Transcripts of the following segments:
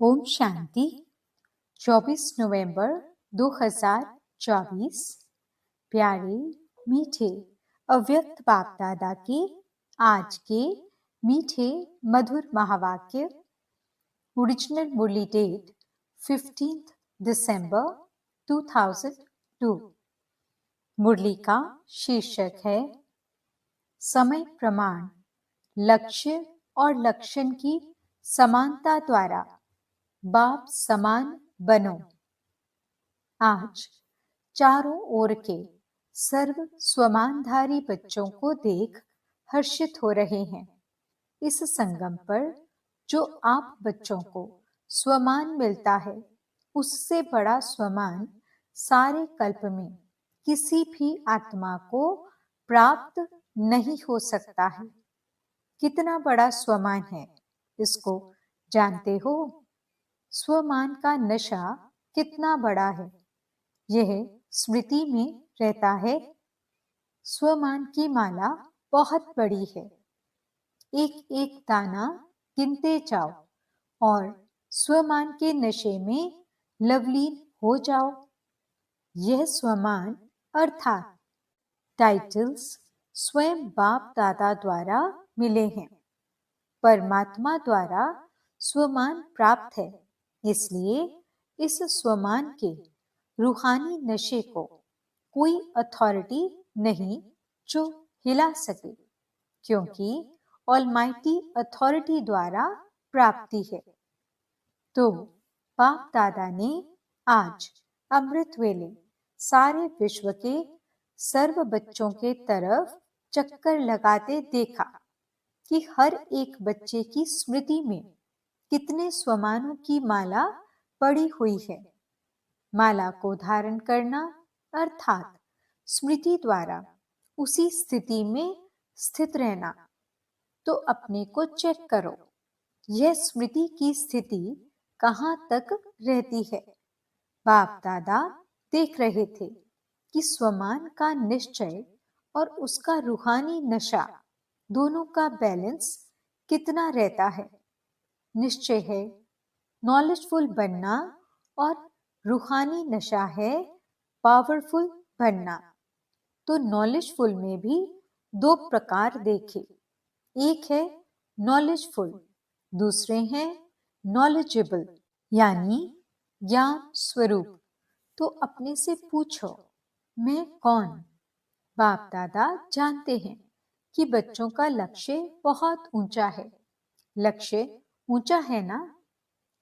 ओम शांति। 24 नवंबर 2024। प्यारे मीठे अव्यक्त बाप दादा के आज के मीठे मधुर महावाक्य। ओरिजिनल मुरली डेट 15 दिसंबर 2002। मुरली का शीर्षक है समय प्रमाण, लक्ष्य और लक्षण की समानता द्वारा बाप समान बनो। आज चारों ओर के सर्व स्वमानधारी बच्चों को देख हर्षित हो रहे हैं। इस संगम पर जो आप बच्चों को स्वमान मिलता है, उससे बड़ा स्वमान सारे कल्प में किसी भी आत्मा को प्राप्त नहीं हो सकता है। कितना बड़ा स्वमान है, इसको जानते हो? स्वमान का नशा कितना बड़ा है, यह स्मृति में रहता है। स्वमान की माला बहुत बड़ी है। एक एक दाना गिनते जाओ और स्वमान के नशे में लवलीन हो जाओ। यह स्वमान अर्थात टाइटल्स स्वयं बाप दादा द्वारा मिले हैं। परमात्मा द्वारा स्वमान प्राप्त है, इसलिए इस स्वमान के रूहानी नशे को कोई अथॉरिटी नहीं जो हिला सके, क्योंकि ऑलमाइटी अथॉरिटी द्वारा प्राप्ति है। तो बाप दादा ने आज अमृत वेले सारे विश्व के सर्व बच्चों के तरफ चक्कर लगाते देखा कि हर एक बच्चे की स्मृति में कितने स्वमानों की माला पड़ी हुई है। माला को धारण करना अर्थात स्मृति द्वारा उसी स्थिति में स्थित रहना। तो अपने को चेक करो, यह स्मृति की स्थिति कहाँ तक रहती है। बाप दादा देख रहे थे कि स्वमान का निश्चय और उसका रूहानी नशा दोनों का बैलेंस कितना रहता है। निश्चय है नॉलेजफुल बनना और रूहानी नशा है पावरफुल बनना। तो नॉलेजफुल में भी दो प्रकार देखे, एक है नॉलेजफुल, दूसरे हैं नॉलेजेबल यानी ज्ञान स्वरूप। तो अपने से पूछो, मैं कौन? बाप दादा जानते हैं कि बच्चों का लक्ष्य बहुत ऊंचा है। लक्ष्य ऊंचा है ना?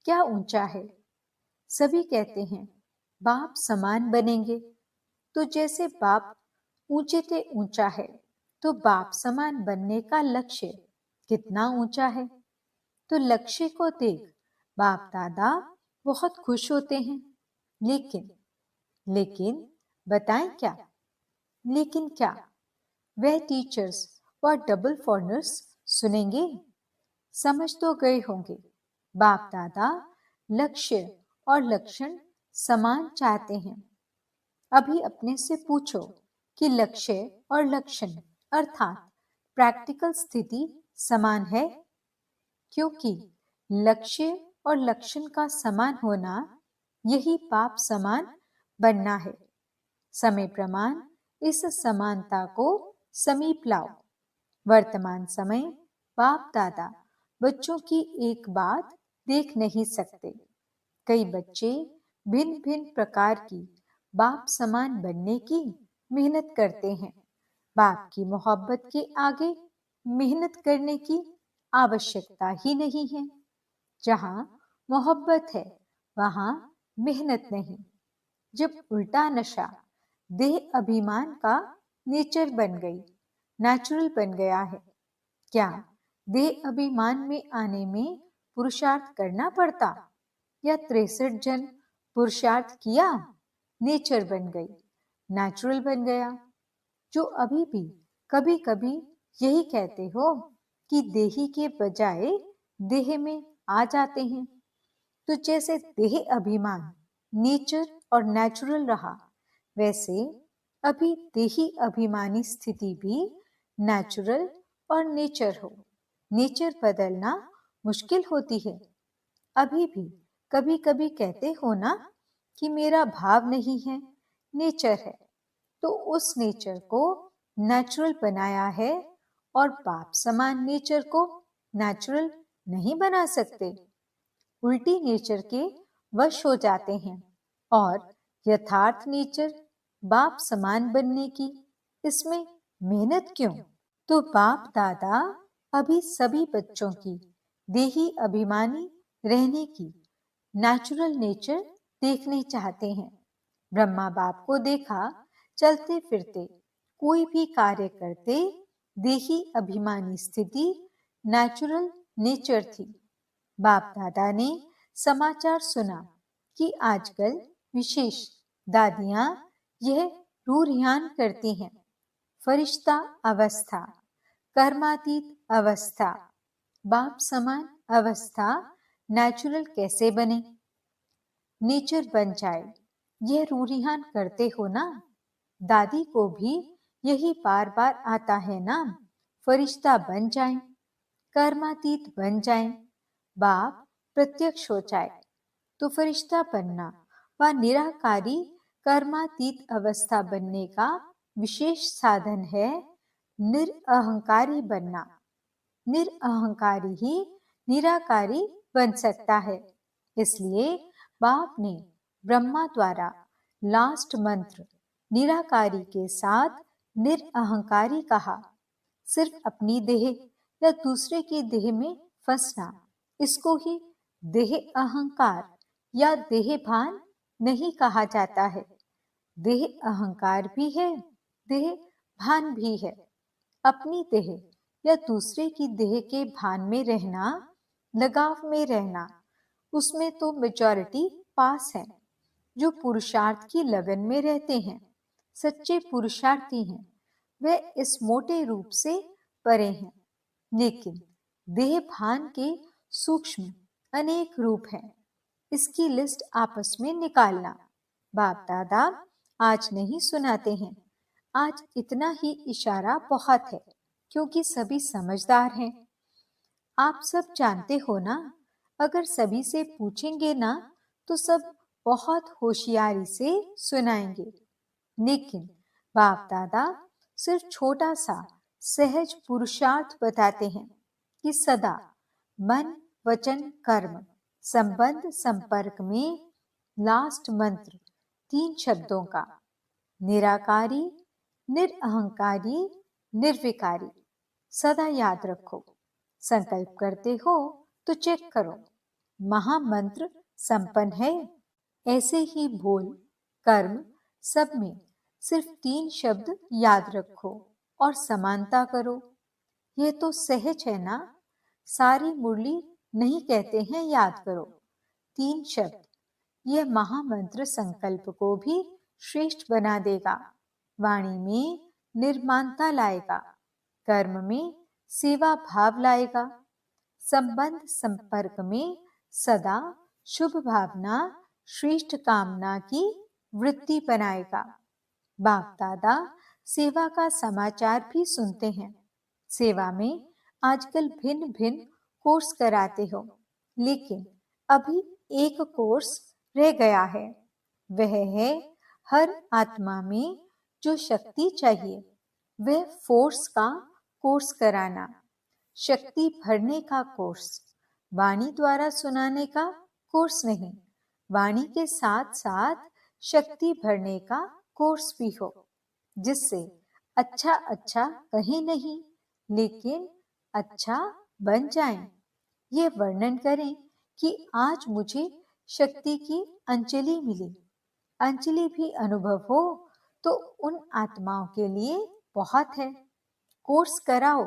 क्या ऊंचा है? सभी कहते हैं बाप समान बनेंगे। तो जैसे बाप ऊंचे से ऊंचा है, तो बाप समान बनने का लक्ष्य कितना ऊंचा है। तो लक्ष्य को देख बाप दादा बहुत खुश होते हैं। लेकिन बताएं क्या? लेकिन क्या वह टीचर्स और डबल फॉरनर्स सुनेंगे? समझ तो गए होंगे, बाप दादा लक्ष्य और लक्षण समान चाहते हैं। अभी अपने से पूछो कि लक्ष्य और लक्षण अर्थात प्रैक्टिकल स्थिति समान है? क्योंकि लक्ष्य और लक्षण का समान होना यही बाप समान बनना है। समय प्रमाण इस समानता को समीप लाओ। वर्तमान समय बाप दादा बच्चों की एक बात देख नहीं सकते। कई बच्चे भिन्न भिन्न प्रकार की बाप समान बनने की मेहनत करते हैं। बाप की मोहब्बत के आगे मेहनत करने की आवश्यकता ही नहीं है। जहाँ मोहब्बत है, वहाँ मेहनत नहीं। जब उल्टा नशा देह अभिमान का नेचर बन गई, नेचुरल बन गया है, क्या देह अभिमान में आने में पुरुषार्थ करना पड़ता? या 63 जन पुरुषार्थ किया, नेचर बन गई, नेचुरल बन गया। जो अभी भी कभी कभी यही कहते हो कि देही के बजाय देह में आ जाते हैं। तो जैसे देह अभिमान नेचर और नेचुरल रहा, वैसे अभी देही अभिमानी स्थिति भी नेचुरल और नेचर हो। नेचर बदलना मुश्किल होती है। अभी भी कभी कभी कहते हो ना कि मेरा भाव नहीं है, नेचर है। तो उस नेचर को नेचुरल बनाया है, और बाप समान नेचर को नेचुरल नहीं बना सकते। उल्टी नेचर के वश हो जाते हैं, और यथार्थ नेचर बाप समान बनने की, इसमें मेहनत क्यों? तो बाप दादा अभी सभी बच्चों की देही अभिमानी रहने की नेचुरल नेचर देखने चाहते हैं। ब्रह्मा बाप को देखा चलते फिरते, कोई भी कार्य करते, देही अभिमानी स्थिति नेचुरल नेचर थी। बाप दादा ने समाचार सुना कि आजकल विशेष दादियां यह रूरियान करती हैं। फरिश्ता अवस्था, कर्मातीत अवस्था, बाप समान अवस्था नेचुरल कैसे बने, नेचर बन जाए, यह रूरियान करते हो ना। दादी को भी यही बार बार आता है ना, फरिश्ता बन जाएं, कर्मातीत बन जाएं, बाप प्रत्यक्ष हो जाए। तो फरिश्ता बनना व निराकारी कर्मातीत अवस्था बनने का विशेष साधन है निरअहंकारी बनना। निरअहंकारी ही निराकारी बन सकता है। इसलिए बाप ने ब्रह्मा द्वारा लास्ट मंत्र निराकारी के साथ निरअहंकारी कहा। सिर्फ अपनी देह या दूसरे की देह में फंसना, इसको ही देह अहंकार या देह भान नहीं कहा जाता है। देह अहंकार भी है, देह भान भी है। अपनी देह या दूसरे की देह के भान में रहना, लगाव में रहना, उसमें तो मेजॉरिटी पास है। जो पुरुषार्थ की लगन में रहते हैं, सच्चे पुरुषार्थी हैं, वे इस मोटे रूप से परे हैं। लेकिन देह भान के सूक्ष्म अनेक रूप हैं। इसकी लिस्ट आपस में निकालना बाप दादा आज नहीं सुनाते हैं। आज इतना ही इशारा बहुत है, क्योंकि सभी समझदार हैं। आप सब जानते हो ना, अगर सभी से पूछेंगे ना तो सब बहुत होशियारी से सुनाएंगे। लेकिन बाप दादा सिर्फ छोटा सा सहज पुरुषार्थ बताते हैं कि सदा मन वचन कर्म संबंध संपर्क में लास्ट मंत्र 3 शब्दों का, निराकारी, निरअहंकारी, निर्विकारी, सदा याद रखो। संकल्प करते हो तो चेक करो, महामंत्र संपन्न है। ऐसे ही बोल कर्म सब में सिर्फ 3 शब्द याद रखो और समानता करो। यह तो सहज है ना। सारी मुरली नहीं कहते हैं याद करो, 3 शब्द। यह महामंत्र संकल्प को भी श्रेष्ठ बना देगा। वाणी में निर्माणता लाएगा, कर्म में सेवा भाव लाएगा, संबंध संपर्क में सदा शुभ भावना श्रेष्ठ कामना की वृत्ति बनाएगा। बाप दादा सेवा का समाचार भी सुनते हैं। सेवा में आजकल भिन्न भिन्न कोर्स कराते हो, लेकिन अभी एक कोर्स रह गया है। वह है हर आत्मा में जो शक्ति चाहिए, वह फोर्स का कोर्स कराना, शक्ति भरने का कोर्स, वाणी द्वारा सुनाने का कोर्स नहीं। वाणी के साथ साथ शक्ति भरने का कोर्स भी हो, जिससे अच्छा अच्छा कहीं नहीं, लेकिन अच्छा बन जाएं। ये वर्णन करें कि आज मुझे शक्ति की अंजलि मिली। अंजलि भी अनुभव हो तो उन आत्माओं के लिए बहुत है। कोर्स कराओ,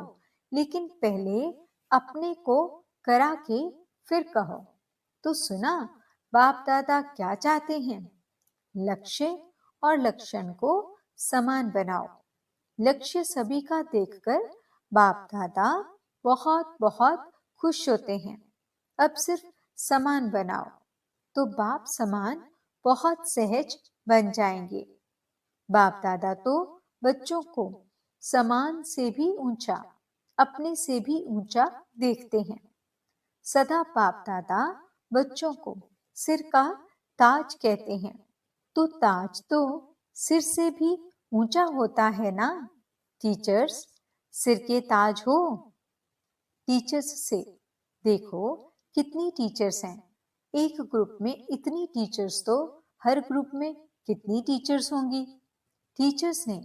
लेकिन पहले अपने को करा के फिर कहो। तो सुना बाप दादा क्या चाहते हैं? लक्ष्य और लक्षण को समान बनाओ। लक्ष्य सभी का देखकर बाप दादा बहुत बहुत खुश होते हैं। अब सिर्फ समान बनाओ, तो बाप समान बहुत सहज बन जाएंगे। बाप दादा तो बच्चों को समान से भी ऊंचा, अपने से भी ऊंचा देखते हैं। सदा बाप दादा बच्चों को सिर का ताज कहते हैं। तो ताज तो सिर से भी ऊंचा होता है ना। टीचर्स, सिर के ताज हो। टीचर्स से, देखो कितनी टीचर्स हैं। एक ग्रुप में इतनी टीचर्स तो हर ग्रुप में कितनी टीचर्स होंगी। टीचर्स ने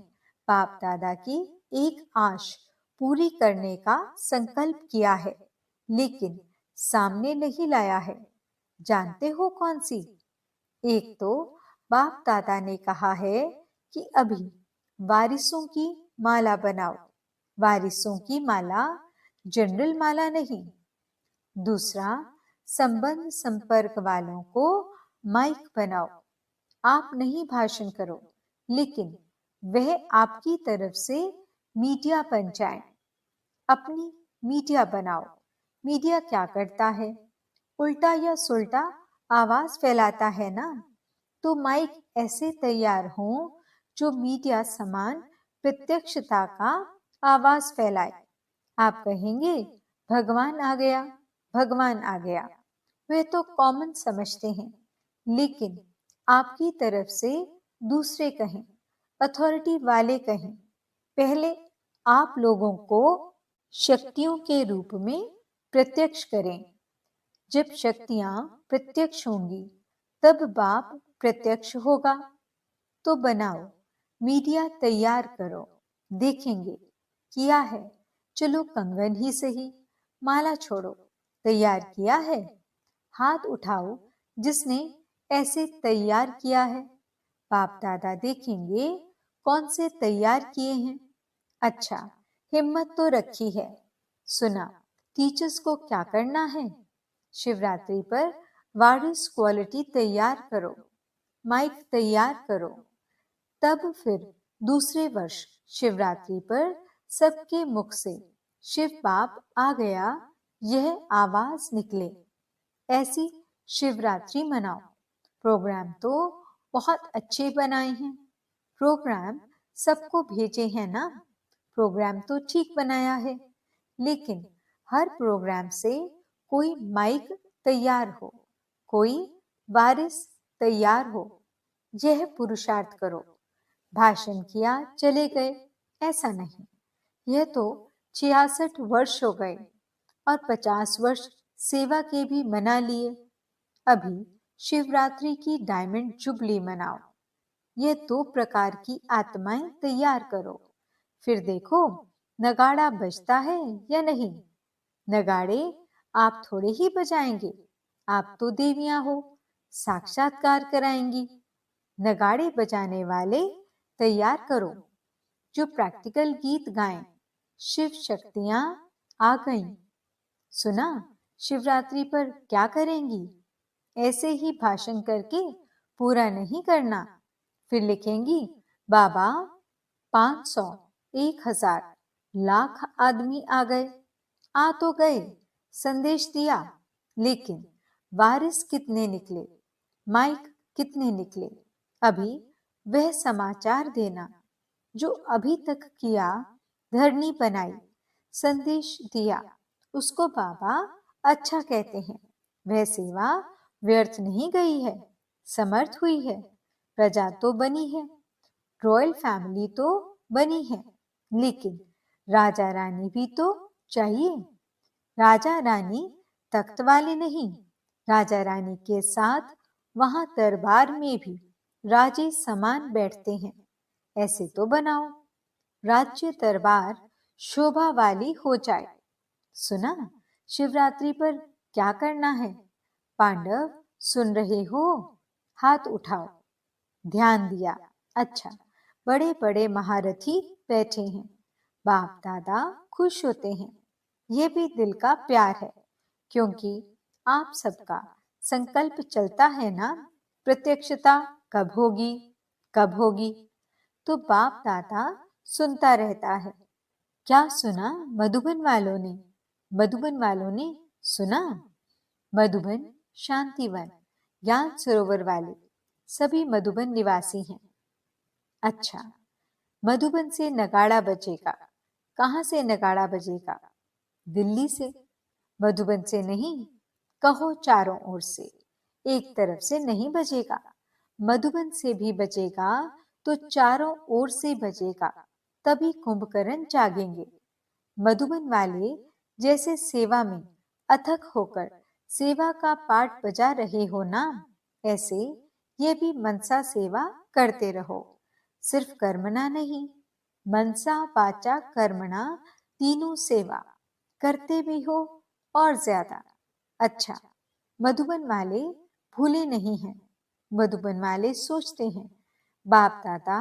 बाप दादा की एक आश पूरी करने का संकल्प किया है, लेकिन सामने नहीं लाया है। जानते हो कौन सी? एक तो बाप दादा ने कहा है कि अभी वारिसों की माला बनाओ। वारिसों की माला, जनरल माला नहीं। दूसरा, संबंध संपर्क वालों को माइक बनाओ। आप नहीं भाषण करो, लेकिन वह आपकी तरफ से मीडिया बन जाए। अपनी मीडिया बनाओ। मीडिया क्या करता है? उल्टा या सुल्टा आवाज फैलाता है ना। तो माइक ऐसे तैयार हो जो मीडिया समान प्रत्यक्षता का आवाज फैलाए। आप कहेंगे, भगवान आ गया, भगवान आ गया। वे तो कॉमन समझते हैं, लेकिन आपकी तरफ से दूसरे कहें, अथॉरिटी वाले कहें। पहले आप लोगों को शक्तियों के रूप में प्रत्यक्ष करें। जब शक्तियां प्रत्यक्ष होंगी, तब बाप प्रत्यक्ष होगा। तो बनाओ, मीडिया तैयार करो। देखेंगे किया है। चलो कंगन ही सही, माला छोड़ो। तैयार किया है? हाथ उठाओ जिसने ऐसे तैयार किया है। बाप दादा देखेंगे कौन से तैयार किए हैं। अच्छा, हिम्मत तो रखी है। सुना, टीचर्स को क्या करना है? शिवरात्रि पर वारिस क्वालिटी तैयार करो, माइक तैयार करो। तब फिर दूसरे वर्ष शिवरात्रि पर सबके मुख से शिव बाप आ गया यह आवाज निकले। ऐसी शिवरात्रि मनाओ। प्रोग्राम तो बहुत अच्छे बनाए हैं। प्रोग्राम सबको भेजे हैं ना। प्रोग्राम तो ठीक बनाया है, लेकिन हर प्रोग्राम से कोई माइक तैयार हो, कोई वारिस तैयार हो। यह पुरुषार्थ करो। भाषण किया चले गए, ऐसा नहीं। यह तो 66 वर्ष हो गए और 50 वर्ष सेवा के भी मना लिए। अभी शिवरात्रि की डायमंड जुबली मनाओ। यह 2 प्रकार की आत्माएं तैयार करो। फिर देखो नगाड़ा बजता है या नहीं। नगाड़े आप थोड़े ही बजाएंगे, आप तो देवियां हो, साक्षात्कार कराएंगी। नगाड़े बजाने वाले तैयार करो जो प्रैक्टिकल गीत गाएं। शिव शक्तियां आ गईं। सुना, शिवरात्रि पर क्या करेंगी? ऐसे ही भाषण करके पूरा नहीं करना। फिर लिखेंगी, बाबा 500, 1000, लाख आदमी आ गए। आ तो गए, संदेश दिया, लेकिन वारिस कितने निकले, माइक कितने निकले? अभी वह समाचार देना जो अभी तक किया। धरनी बनाई, संदेश दिया, उसको बाबा अच्छा कहते हैं। वह सेवा व्यर्थ नहीं गई है, समर्थ हुई है। प्रजा तो बनी है, रॉयल फैमिली तो बनी है, लेकिन राजा रानी भी तो चाहिए। राजा रानी तख्त वाले नहीं, राजा रानी के साथ वहां दरबार में भी राजे समान बैठते हैं। ऐसे तो बनाओ, राज्य दरबार शोभा वाली हो जाए। सुना, शिवरात्रि पर क्या करना है? पांडव सुन रहे हो? हाथ उठाओ। ध्यान दिया। अच्छा, बड़े बड़े महारथी बैठे हैं। बाप दादा खुश होते हैं। ये भी दिल का प्यार है, क्योंकि आप सबका संकल्प चलता है ना, प्रत्यक्षता कब होगी, कब होगी। तो बाप दादा सुनता रहता है। क्या सुना मधुबन वालों ने? मधुबन वालों ने सुना। मधुबन शांतिवन, ज्ञान सरोवर वाले सभी मधुबन निवासी हैं। अच्छा, मधुबन से नगाड़ा बजेगा। कहां से नगाड़ा बजेगा? दिल्ली से। मधुबन से नहीं, कहो चारों ओर से। एक तरफ से नहीं बजेगा, मधुबन से भी बजेगा तो चारों ओर से बजेगा, तभी कुंभकर्ण जागेंगे। मधुबन वाले जैसे सेवा में अथक होकर सेवा का पाठ बजा रहे हो ना, ऐसे ये भी मनसा सेवा करते रहो। सिर्फ कर्मणा नहीं, मनसा वाचा कर्मणा तीनों सेवा करते भी हो और ज्यादा। अच्छा, मधुबन वाले भूले नहीं हैं। मधुबन वाले सोचते हैं बाप दादा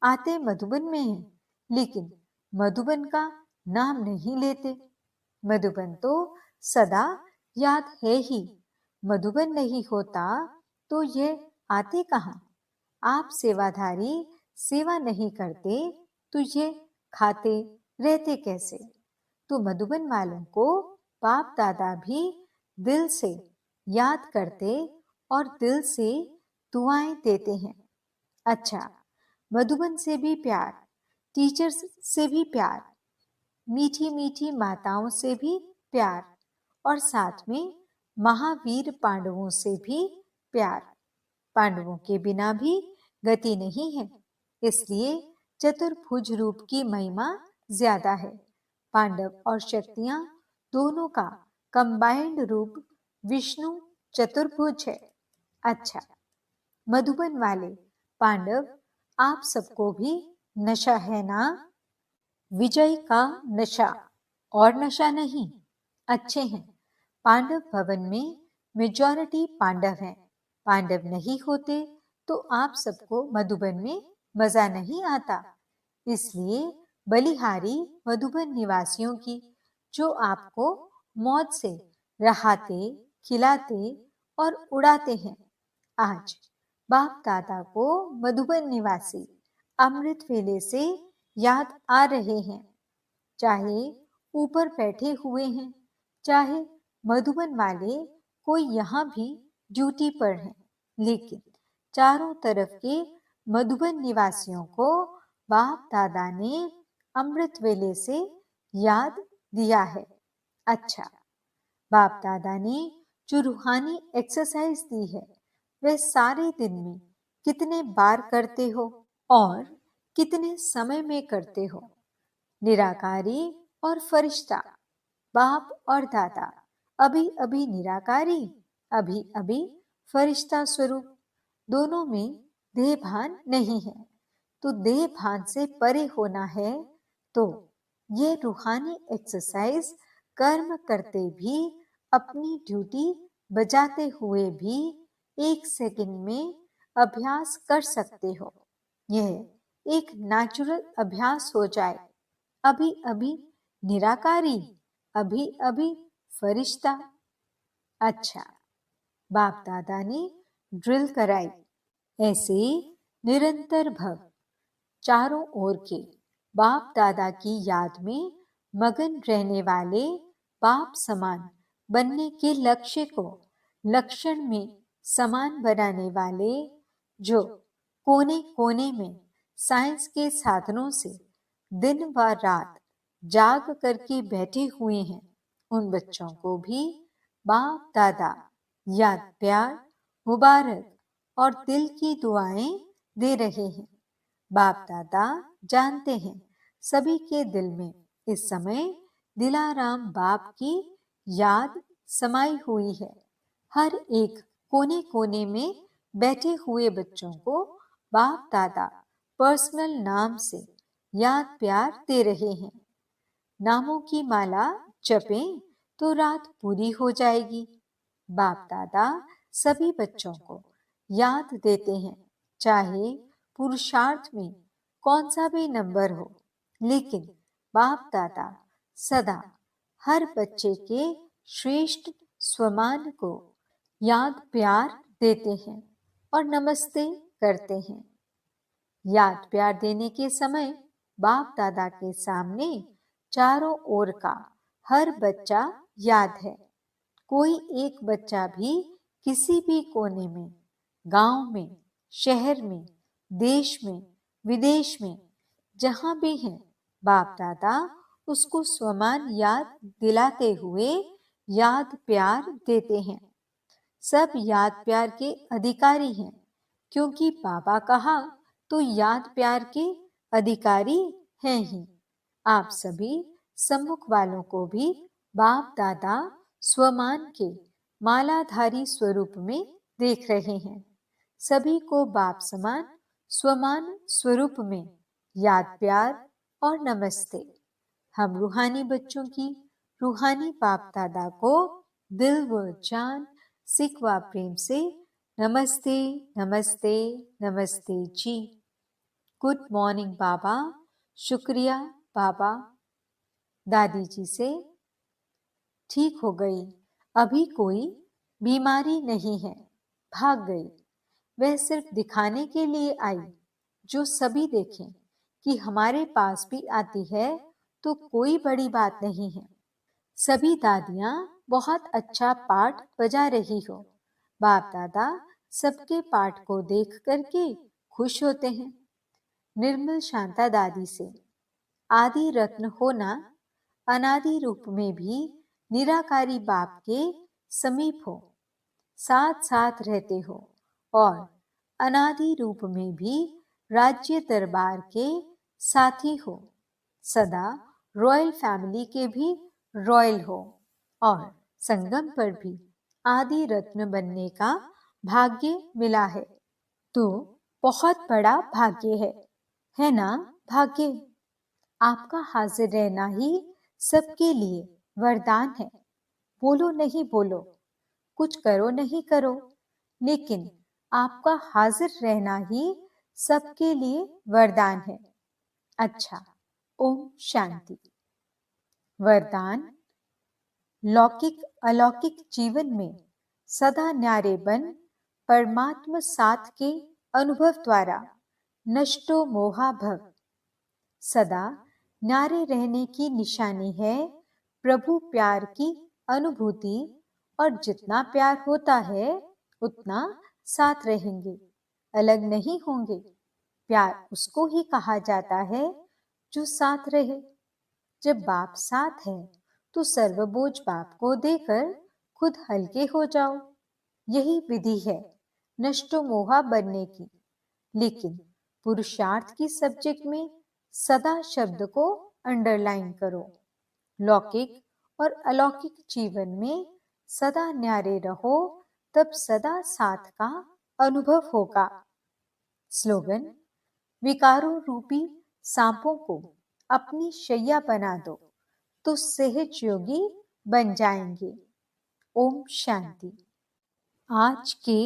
आते मधुबन में हैं, लेकिन मधुबन का नाम नहीं लेते। मधुबन तो सदा याद है ही, मधुबन नहीं होता तो ये आते कहाँ। आप सेवाधारी सेवा नहीं करते तो ये खाते रहते कैसे। तो मधुबन वालों को बाप दादा भी दिल से याद करते और दिल से दुआएं देते हैं। अच्छा, मधुबन से भी प्यार, टीचर्स से भी प्यार, मीठी मीठी माताओं से भी प्यार, और साथ में महावीर पांडवों से भी प्यार। पांडवों के बिना भी गति नहीं है, इसलिए चतुर्भुज रूप की महिमा ज्यादा है। पांडव और शक्तियां दोनों का कंबाइंड रूप विष्णु चतुर्भुज है। अच्छा, मधुबन वाले पांडव, आप सबको भी नशा है ना। विजय का नशा और नशा नहीं। अच्छे हैं, पांडव भवन में मेजॉरिटी पांडव हैं। पांडव नहीं होते तो आप सबको मधुबन में मजा नहीं आता। इसलिए बलिहारी मधुबन निवासियों की, जो आपको मौज से रहाते, खिलाते और उड़ाते हैं। आज बाप दादा को मधुबन निवासी अमृत वेले से याद आ रहे हैं। चाहे ऊपर बैठे हुए हैं, चाहे मधुबन वाले कोई यहाँ भी ड्यूटी पर हैं, लेकिन चारों तरफ के मधुबन निवासियों को बाप दादा ने अमृत वेले से याद दिया है। अच्छा, बाप दादा ने जो रूहानी एक्सरसाइज दी है, वह सारे दिन में कितने बार करते हो और कितने समय में करते हो। निराकारी और फरिश्ता, बाप और दादा, अभी अभी निराकारी, अभी अभी फरिश्ता स्वरूप, दोनों में देह भान नहीं है। तो देह भान से परे होना है, तो ये रूहानी एक्सरसाइज कर्म करते भी, अपनी ड्यूटी बजाते हुए भी 1 सेकंड में अभ्यास कर सकते हो। यह एक नेचुरल अभ्यास हो जाए। अभी अभी निराकारी, अभी अभी फरिश्ता। अच्छा, बाप दादा ने ड्रिल कराई। ऐसे निरंतर भव चारों ओर के बाप दादा की याद में मगन रहने वाले, बाप समान बनने के लक्ष्य को लक्षण में समान बनाने वाले, जो कोने कोने में साइंस के साधनों से दिन व रात जाग करके बैठे हुए हैं, उन बच्चों को भी बाप दादा याद, प्यार, मुबारक और दिल की दुआएं दे रहे हैं। बाप दादा जानते हैं सभी के दिल में इस समय दिलाराम बाप की याद समाई हुई है। हर एक कोने कोने में बैठे हुए बच्चों को बाप दादा पर्सनल नाम से याद प्यार दे रहे हैं। नामों की माला जपें तो रात पूरी हो जाएगी। बाप दादा सभी बच्चों को याद देते हैं, चाहे पुरुषार्थ में कौन सा भी नंबर हो, लेकिन बाप दादा सदा हर बच्चे के श्रेष्ठ स्वमान को याद प्यार देते हैं और नमस्ते करते हैं। याद प्यार देने के समय बाप दादा के सामने चारों ओर का हर बच्चा याद है। कोई एक बच्चा भी किसी भी कोने में, गांव में, शहर में, देश में, विदेश में, जहां भी है, बाप दादा उसको स्वमान याद दिलाते हुए याद प्यार देते हैं। सब याद प्यार के अधिकारी हैं, क्योंकि बाबा कहा तो याद प्यार के अधिकारी हैं ही। आप सभी सम्मुख वालों को भी बाप दादा स्वमान के मालाधारी स्वरूप में देख रहे हैं। सभी को बाप समान स्वमान स्वरूप में याद प्यार और नमस्ते। हम रूहानी बच्चों की रूहानी बाप दादा को दिल व जान सिकवा प्रेम से नमस्ते नमस्ते नमस्ते जी। गुड मॉर्निंग बाबा। शुक्रिया बाबा। दादी जी से ठीक हो गई, अभी कोई बीमारी नहीं है, भाग गई। वह सिर्फ दिखाने के लिए आई, जो सभी देखें कि हमारे पास भी आती है तो कोई बड़ी बात नहीं है। सभी दादियां बहुत अच्छा पाठ बजा रही हो। बाप दादा सबके पाठ को देख करके खुश होते हैं। निर्मल शांता दादी से आदि रत्न होना, अनादि रूप में भी निराकारी बाप के समीप हो, साथ साथ रहते हो और अनादि रूप में भी राज्य दरबार के साथी हो, सदा रॉयल फैमिली के भी रॉयल हो और संगम पर भी आदि रत्न बनने का भाग्य मिला है। तो बहुत बड़ा भाग्य है ना भाग्य? आपका हाजिर रहना ही सबके लिए वरदान है। बोलो नहीं बोलो, कुछ करो नहीं करो, लेकिन आपका हाजिर रहना ही सबके लिए वरदान है। अच्छा, ओम शांति। वरदान। लौकिक अलौकिक जीवन में सदा न्यारे बन परमात्म साथ के अनुभव द्वारा नष्टो मोहा भव। सदा न्यारे रहने की निशानी है प्रभु प्यार की अनुभूति, और जितना प्यार होता है उतना साथ रहेंगे, अलग नहीं होंगे। प्यार उसको ही कहा जाता है जो साथ रहे। जब बाप साथ है तो सर्वबोझ बाप को देकर खुद हल्के हो जाओ। यही विधि है नष्टो मोहा बनने की। लेकिन पुरुषार्थ की सब्जेक्ट में सदा शब्द को अंडरलाइन करो। लौकिक और अलौकिक जीवन में सदा न्यारे रहो, तब सदा साथ का अनुभव होगा। स्लोगन। विकारों रूपी सांपों को अपनी शैया बना दो तो सहज योगी बन जाएंगे। ओम शांति। आज के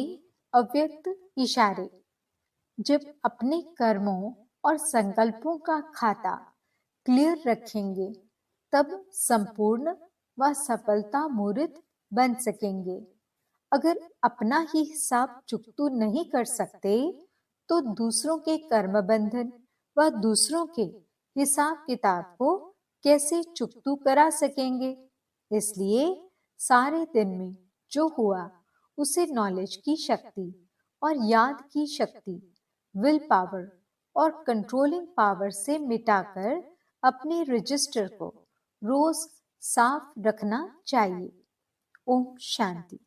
अव्यक्त इशारे। जब अपने कर्मों और संकल्पों का खाता क्लियर रखेंगे, तब संपूर्ण व सफलता मूर्त बन सकेंगे। अगर अपना ही हिसाब चुकतू नहीं कर सकते तो दूसरों के कर्म बंधन व दूसरों के हिसाब किताब को कैसे चुकतू करा सकेंगे? इसलिए सारे दिन में जो हुआ उसे नॉलेज की शक्ति और याद की शक्ति, विल पावर और कंट्रोलिंग पावर से मिटाकर अपने रजिस्टर को रोज साफ रखना चाहिए। ओम शांति।